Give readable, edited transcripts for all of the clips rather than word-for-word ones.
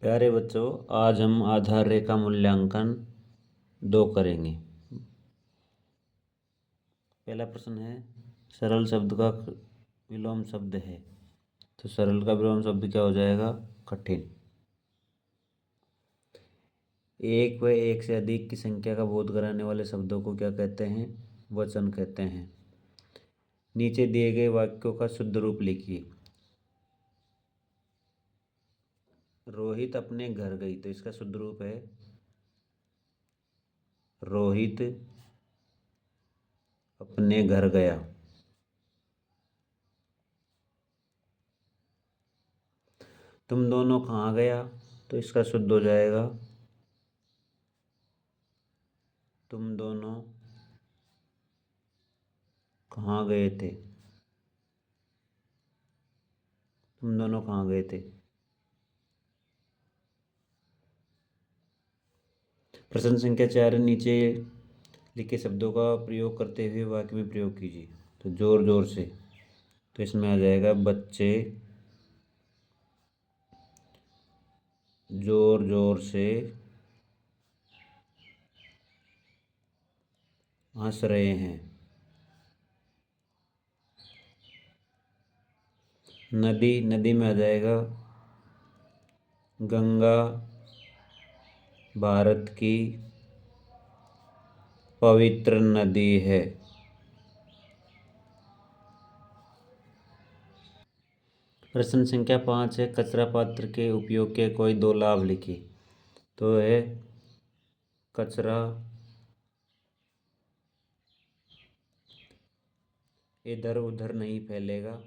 प्यारे बच्चों, आज हम आधार रेखा मूल्यांकन 2 करेंगे। पहला प्रश्न है, सरल शब्द का विलोम शब्द है। तो सरल का विलोम शब्द क्या हो जाएगा? कठिन। एक व एक से अधिक की संख्या का बोध कराने वाले शब्दों को क्या कहते हैं? वचन कहते हैं। नीचे दिए गए वाक्यों का शुद्ध रूप लिखिए। रोहित अपने घर गई, तो इसका शुद्ध रूप है रोहित अपने घर गया। तुम दोनों कहाँ गया, तो इसका शुद्ध हो जाएगा तुम दोनों कहाँ गए थे। तुम दोनों कहाँ गए थे। प्रश्न संख्या 4, नीचे लिखे शब्दों का प्रयोग करते हुए वाक्य में प्रयोग कीजिए। तो जोर जोर से, तो इसमें आ जाएगा बच्चे जोर जोर से हंस रहे हैं। नदी, नदी में आ जाएगा गंगा भारत की पवित्र नदी है। प्रश्न संख्या 5 है, कचरा पात्र के उपयोग के कोई 2 लाभ लिखिए। तो है कचरा इधर उधर नहीं फैलेगा।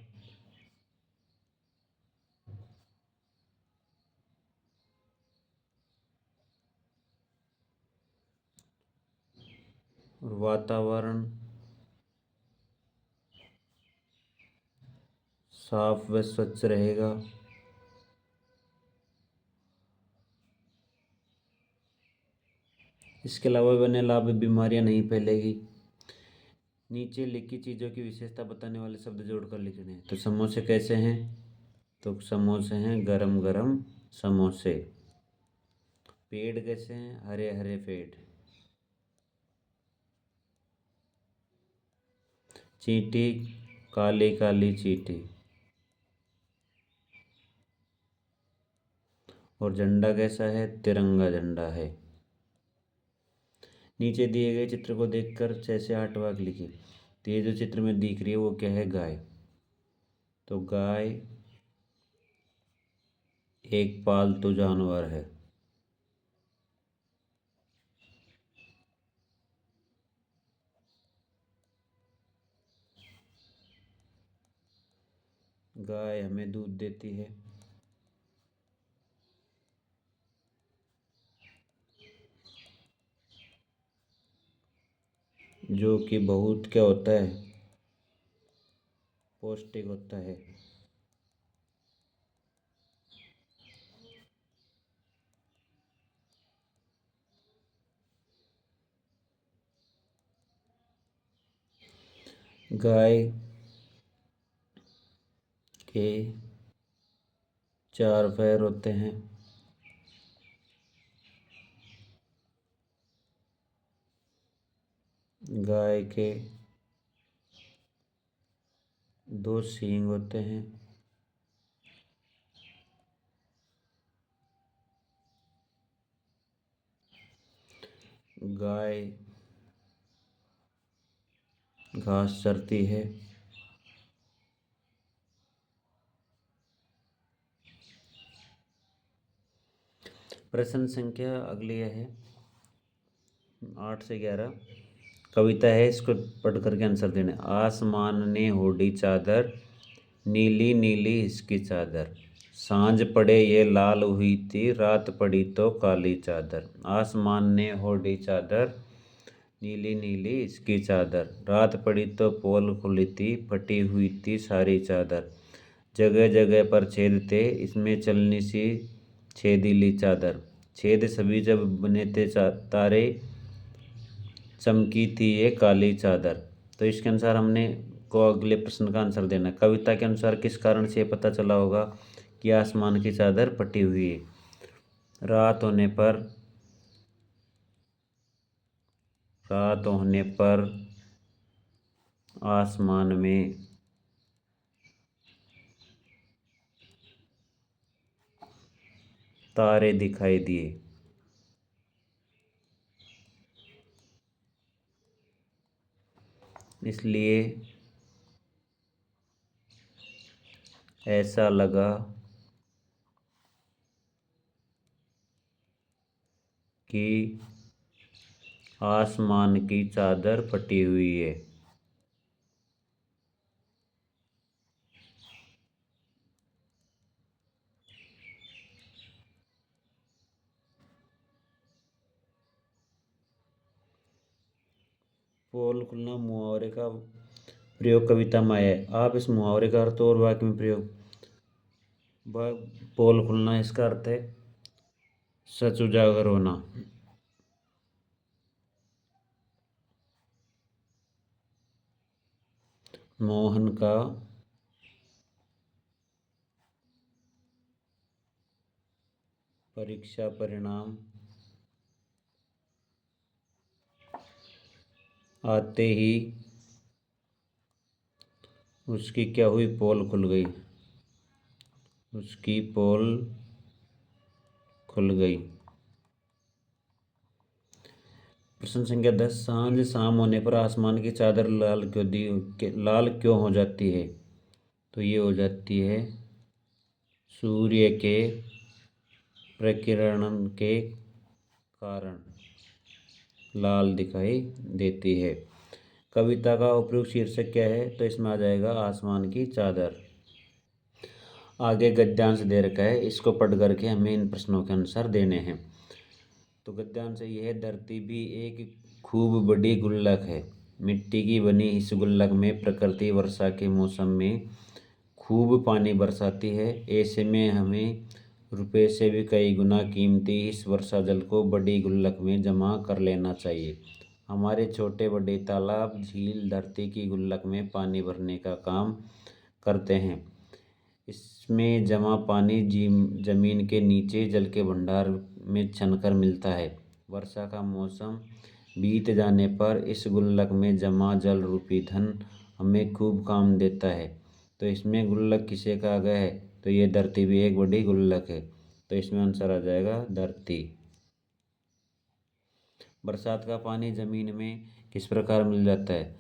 और वातावरण साफ व स्वच्छ रहेगा। इसके अलावा बने लाभ, बीमारियां नहीं फैलेगी। नीचे लिखी चीज़ों की विशेषता बताने वाले शब्द जोड़कर लिखने हैं। तो समोसे कैसे हैं? तो समोसे हैं गरम गरम समोसे। पेड़ कैसे हैं? हरे हरे पेड़। चींटी काली काली चींटी। और झंडा कैसा है? तिरंगा झंडा है। नीचे दिए गए चित्र को देखकर 6 से 8 वाक्य लिखिए। तो ये जो चित्र में दिख रही है वो क्या है? गाय। तो गाय एक पालतू जानवर है। गाय हमें दूध देती है। जो कि बहुत क्या होता है? पौष्टिक होता है। गाय के 4 पैर होते हैं। गाय के 2 सींग होते हैं। गाय घास चरती है। प्रश्न संख्या अगली है 8 से 11। कविता है, इसको पढ़ करके आंसर देने। आसमान ने ओढ़ी चादर, नीली नीली इसकी चादर। सांझ पड़े ये लाल हुई थी, रात पड़ी तो काली चादर। आसमान ने ओढ़ी चादर, नीली नीली इसकी चादर। रात पड़ी तो पोल खुली थी, फटी हुई थी सारी चादर। जगह जगह पर छेद थे, इसमें चलनी सी छेदीली चादर। छेद सभी जब बने थे तारे, चमकी थी ये काली चादर। तो इसके अनुसार हमने को अगले प्रश्न का आंसर देना है। कविता के अनुसार किस कारण से ये पता चला होगा कि आसमान की चादर फटी हुई है? रात होने पर आसमान में तारे दिखाई दिए। इसलिए ऐसा लगा कि आसमान की चादर फटी हुई है। पोल खुलना मुहावरे का प्रयोग कविता में है। आप इस मुहावरे का अर्थ और वाक्य में प्रयोग। पोल खुलना, इसका अर्थ है सच उजागर होना। मोहन का परीक्षा परिणाम आते ही उसकी क्या हुई, पोल खुल गई। उसकी पोल खुल गई। प्रश्न संख्या 10, सांझ शाम होने पर आसमान की चादर लाल क्यों हो जाती है? तो ये हो जाती है सूर्य के प्रकिरण के कारण लाल दिखाई देती है। कविता का उपयुक्त शीर्षक क्या है? तो इसमें आ जाएगा आसमान की चादर। आगे गद्यांश दे रखा है, इसको पढ़ करके हमें इन प्रश्नों के अनुसार देने हैं। तो गद्यांश ये है, धरती भी एक खूब बड़ी गुल्लक है। मिट्टी की बनी इस गुल्लक में प्रकृति वर्षा के मौसम में खूब पानी बरसाती है। ऐसे में हमें रुपए से भी कई गुना कीमती इस वर्षा जल को बड़ी गुल्लक में जमा कर लेना चाहिए। हमारे छोटे बड़े तालाब, झील धरती की गुल्लक में पानी भरने का काम करते हैं। इसमें जमा पानी जमीन के नीचे जल के भंडार में छनकर मिलता है। वर्षा का मौसम बीत जाने पर इस गुल्लक में जमा जल रूपी धन हमें खूब काम देता है। तो इसमें गुल्लक किसे कहा गया है? तो ये धरती भी एक बड़ी गुल्लक है। तो इसमें आंसर आ जाएगा धरती। बरसात का पानी जमीन में किस प्रकार मिल जाता है?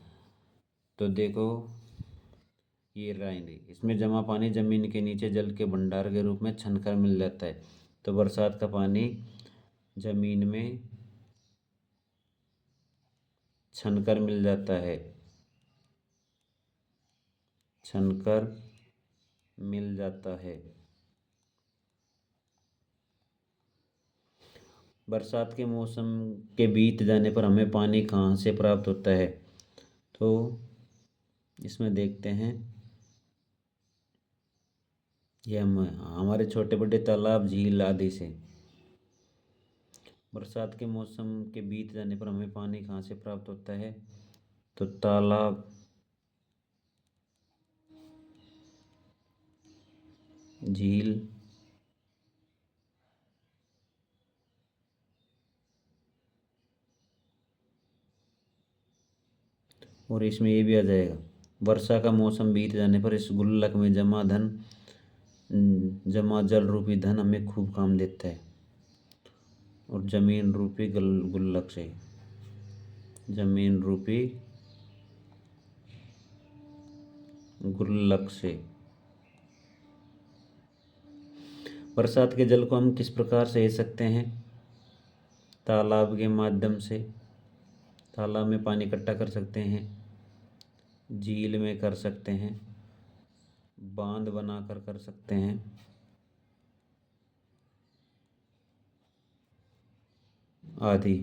तो देखो, ये रायनी, इसमें जमा पानी जमीन के नीचे जल के भंडार के रूप में छनकर मिल जाता है। तो बरसात का पानी जमीन में छनकर मिल जाता है। छनकर मिल जाता है। बरसात के मौसम के बीत जाने पर हमें पानी कहाँ से प्राप्त होता है? तो इसमें देखते हैं, ये हम हमारे छोटे बड़े तालाब, झील आदि से। बरसात के मौसम के बीत जाने पर हमें पानी कहाँ से प्राप्त होता है? तो तालाब, झील और इसमें ये भी आ जाएगा, वर्षा का मौसम बीत जाने पर इस गुल्लक में जमा जल रूपी धन हमें खूब काम देता है। और जमीन रूपी गुल्लक से, जमीन रूपी गुल्लक से। बरसात के जल को हम किस प्रकार सहेज सकते हैं? तालाब के माध्यम से। तालाब में पानी इकट्ठा कर सकते हैं, झील में कर सकते हैं, बांध बनाकर कर सकते हैं, आदि।